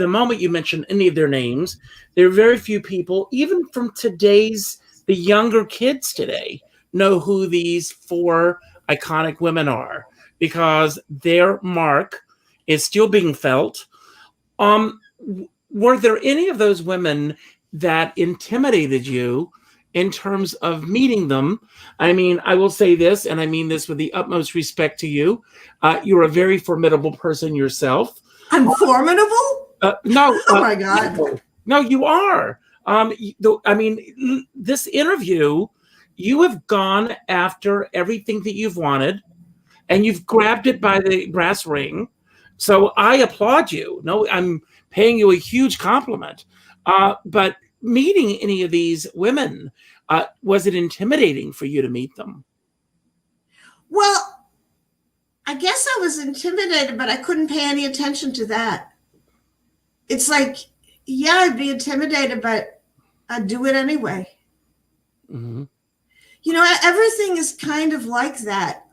moment you mention any of their names, there are very few people, even from the younger kids today, know who these 4 iconic women are, because their mark is still being felt. Were there any of those women that intimidated you in terms of meeting them? I mean, I will say this, and I mean this with the utmost respect to you. You're a very formidable person yourself. I'm formidable? No. Oh my God. No, you are. This interview, you have gone after everything that you've wanted, and you've grabbed it by the brass ring. So I applaud you. No, I'm paying you a huge compliment. But meeting any of these women, was it intimidating for you to meet them? Well, I guess I was intimidated, but I couldn't pay any attention to that. It's like, yeah, I'd be intimidated, but I'd do it anyway. Mm-hmm. You know, everything is kind of like that.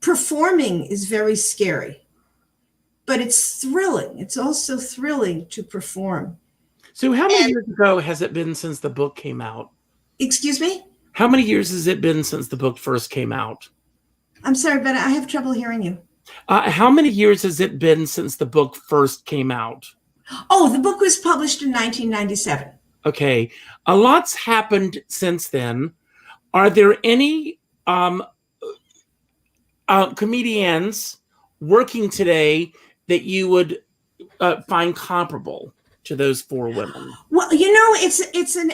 Performing is very scary, but it's thrilling. It's also thrilling to perform. So how many years ago has it been since the book came out? Excuse me? How many years has it been since the book first came out? I'm sorry, but I have trouble hearing you. How many years has it been since the book first came out? Oh, the book was published in 1997. Okay. A lot's happened since then. Are there any comedians working today that you would find comparable to those four women? Well, you know, it's an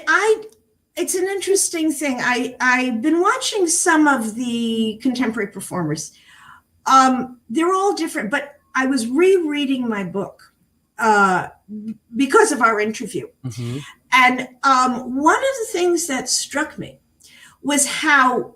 interesting thing. I've been watching some of the contemporary performers. They're all different, but I was rereading my book because of our interview. Mm-hmm. And one of the things that struck me was how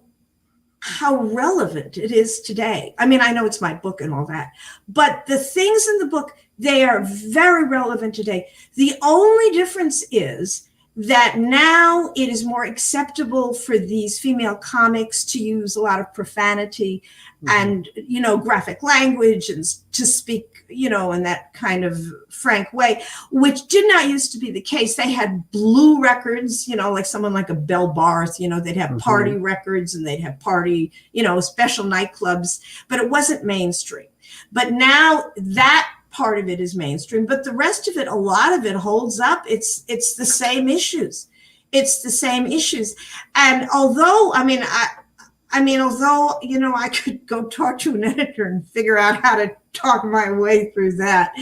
relevant it is today. I mean, I know it's my book and all that, but the things in the book, they are very relevant today. The only difference is that now it is more acceptable for these female comics to use a lot of profanity and, you know, graphic language and to speak, you know, in that kind of frank way, which did not used to be the case. They had blue records, you know, like someone like a Belle Barth, you know, they'd have party records and they'd have party, you know, special nightclubs, but it wasn't mainstream. But now that part of it is mainstream, but the rest of it, a lot of it holds up. It's the same issues. It's the same issues. And although, although, you know, I could go talk to an editor and figure out how to talk my way through that,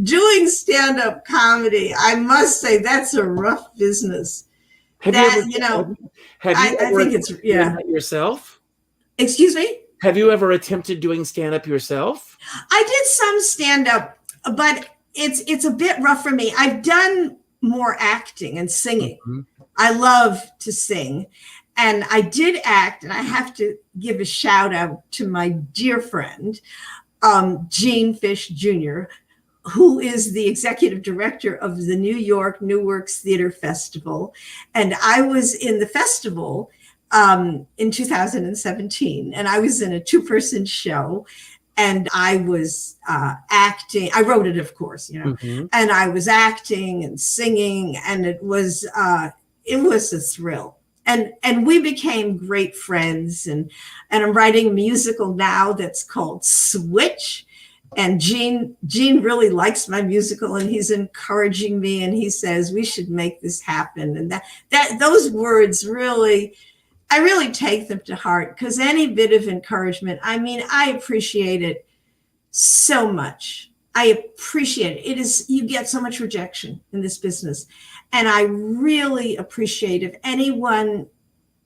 doing stand-up comedy, I must say that's a rough business. Have you ever attempted doing that yourself? Excuse me? Have you ever attempted doing stand-up yourself? I did some stand-up, but it's a bit rough for me. I've done more acting and singing. Mm-hmm. I love to sing. And I did act, and I have to give a shout out to my dear friend, Gene Fish Jr., who is the executive director of the New York New Works Theater Festival. And I was in the festival in 2017, and I was in a 2-person show, and I was acting. I wrote it, of course, you know, and I was acting and singing, and it was a thrill. And we became great friends, and I'm writing a musical now that's called Switch. And Gene really likes my musical, and he's encouraging me, and he says we should make this happen. And that those words really, I really take them to heart, because any bit of encouragement, I mean, I appreciate it so much. I appreciate it. It is, you get so much rejection in this business. And I really appreciate if anyone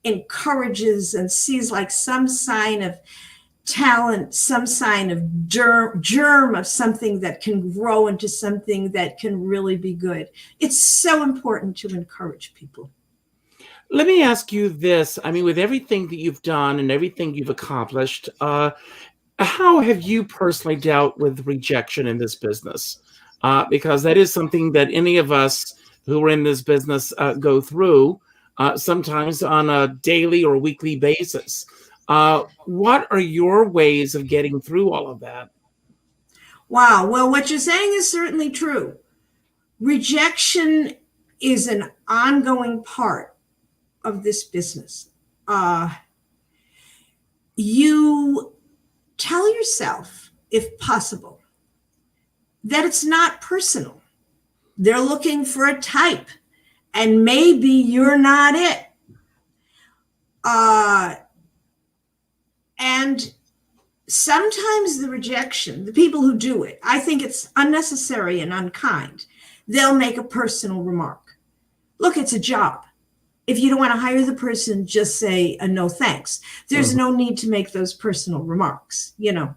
encourages and sees like some sign of talent, some sign of germ of something that can grow into something that can really be good. It's so important to encourage people. Let me ask you this. I mean, with everything that you've done and everything you've accomplished, how have you personally dealt with rejection in this business? Because that is something that any of us who are in this business go through, sometimes on a daily or weekly basis. What are your ways of getting through all of that? Wow. Well, what you're saying is certainly true. Rejection is an ongoing part of this business. You tell yourself, if possible, that it's not personal. They're looking for a type, and maybe you're not it. And sometimes the rejection, the people who do it, I think it's unnecessary and unkind. They'll make a personal remark. Look, it's a job. If you don't want to hire the person, just say a no thanks. There's no need to make those personal remarks, you know.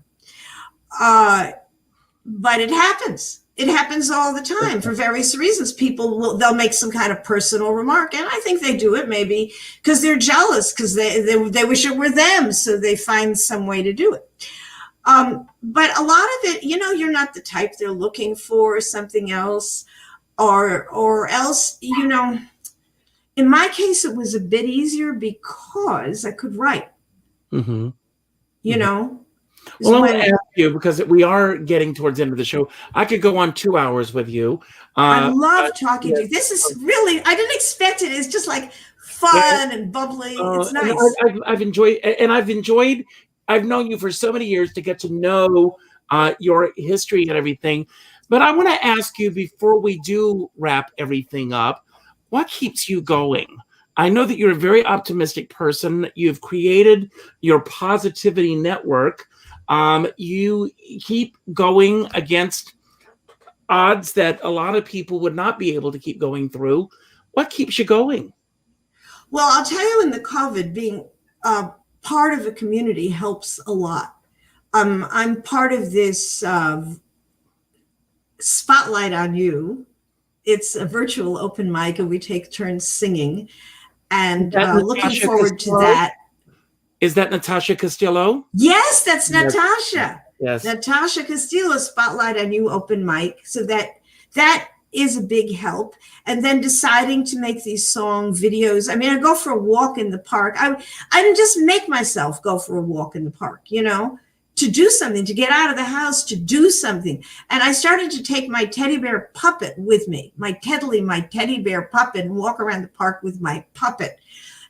but it happens. It happens all the time for various reasons. They'll make some kind of personal remark, and I think they do it maybe because they're jealous, because they wish it were them, so they find some way to do it. But a lot of it, you're not the type they're looking for, something else, or else, in my case, it was a bit easier because I could write, Mm-hmm. Well, I want to ask you, because we are getting towards the end of the show. I could go on 2 hours with you. I love talking to you. This is really, I didn't expect it. It's just like fun and bubbly. It's nice. I've enjoyed, I've known you for so many years to get to know your history and everything. But I want to ask you, before we do wrap everything up, what keeps you going? I know that you're a very optimistic person. You've created your positivity network. You keep going against odds that a lot of people would not be able to keep going through. What keeps you going? Well, I'll tell you, in the COVID, being part of a community helps a lot. I'm part of this Spotlight on You. It's a virtual open mic, and we take turns singing. And looking forward to that. Is that Natasha Castillo? Yes, that's Natasha. Yes. Natasha Castillo, Spotlight on You open mic. So that is a big help. And then deciding to make these song videos. I mean, I go for a walk in the park. I just make myself go for a walk in the park, to do something, to get out of the house, to do something. And I started to take my teddy bear puppet with me, my teddy bear puppet, and walk around the park with my puppet.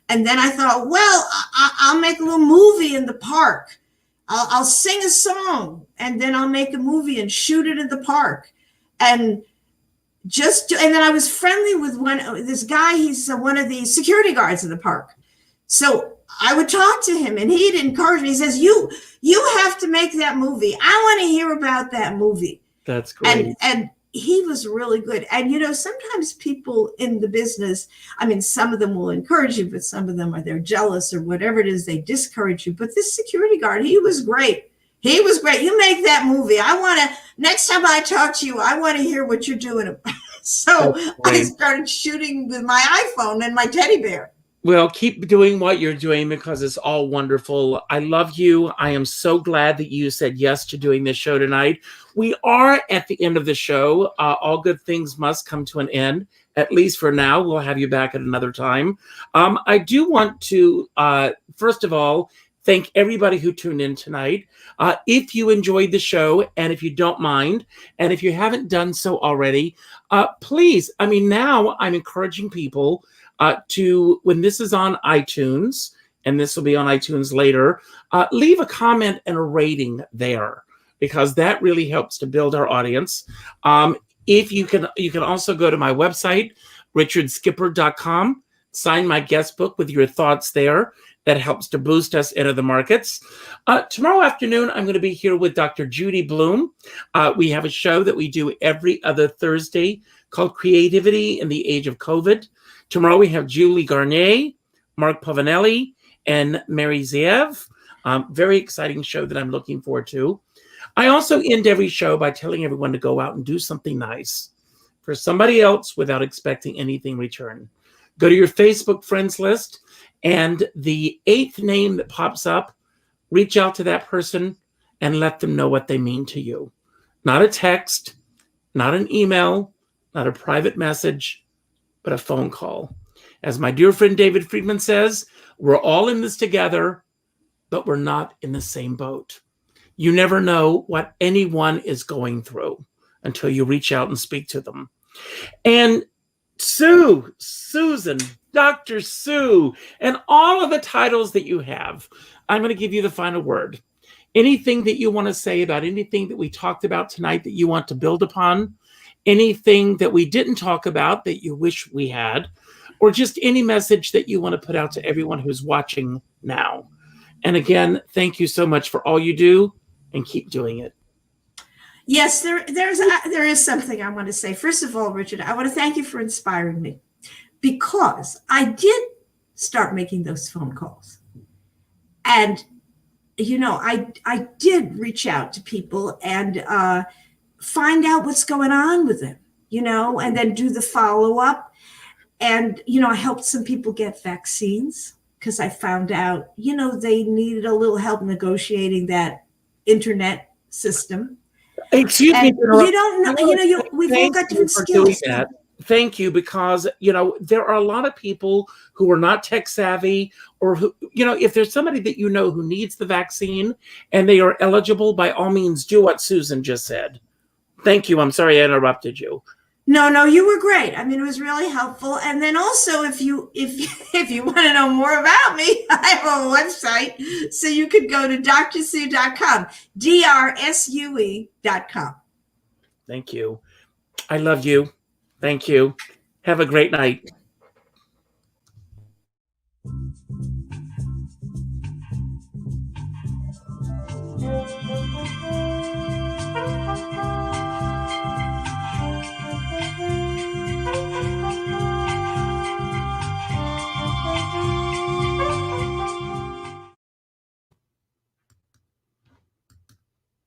And then I thought, well, I'll make a little movie in the park. I'll sing a song, and then I'll make a movie and shoot it in the park. And then I was friendly with this guy. He's one of the security guards in the park. So I would talk to him, and he'd encourage me. He says, you have to make that movie. I want to hear about that movie. That's great. And he was really good. And, sometimes people in the business, I mean, some of them will encourage you, but some of them they're jealous or whatever it is, they discourage you. But this security guard, he was great. He was great. You make that movie. Next time I talk to you, I want to hear what you're doing. So I started shooting with my iPhone and my teddy bear. Well, keep doing what you're doing, because it's all wonderful. I love you. I am so glad that you said yes to doing this show tonight. We are at the end of the show. All good things must come to an end, at least for now. We'll have you back at another time. I do want to, first of all, thank everybody who tuned in tonight. If you enjoyed the show, and if you don't mind, and if you haven't done so already, please, now I'm encouraging people to, when this is on iTunes, and this will be on iTunes later, leave a comment and a rating there, because that really helps to build our audience. If you can also go to my website, richardskipper.com, sign my guest book with your thoughts there. That helps to boost us into the markets. Tomorrow afternoon, I'm going to be here with Dr. Judy Bloom. We have a show that we do every other Thursday called Creativity in the Age of COVID. Tomorrow we have Julie Garnier, Mark Pavanelli, and Mary Ziev. Very exciting show that I'm looking forward to. I also end every show by telling everyone to go out and do something nice for somebody else without expecting anything in return. Go to your Facebook friends list, and the 8th name that pops up, reach out to that person and let them know what they mean to you. Not a text, not an email, not a private message, but a phone call. As my dear friend David Friedman says, we're all in this together, but we're not in the same boat. You never know what anyone is going through until you reach out and speak to them. And Susan, Dr. Sue, and all of the titles that you have, I'm going to give you the final word. Anything that you want to say about anything that we talked about tonight that you want to build upon, anything that we didn't talk about that you wish we had, or just any message that you want to put out to everyone who's watching now. And again, thank you so much for all you do, and keep doing it. Yes, there is something I want to say. First of all, Richard, I want to thank you for inspiring me, because I did start making those phone calls. And, I did reach out to people, and find out what's going on with them, and then do the follow-up. And, I helped some people get vaccines because I found out, they needed a little help negotiating that internet system. Excuse me. And you don't know, we've all got different skills. Thank you, because, there are a lot of people who are not tech savvy, or who, if there's somebody that who needs the vaccine and they are eligible, by all means, do what Susan just said. Thank you. I'm sorry I interrupted you. No, you were great. I mean, it was really helpful. And then also, if you want to know more about me, I have a website, so you could go to drsue.com, DRSUE.com. Thank you. I love you. Thank you. Have a great night.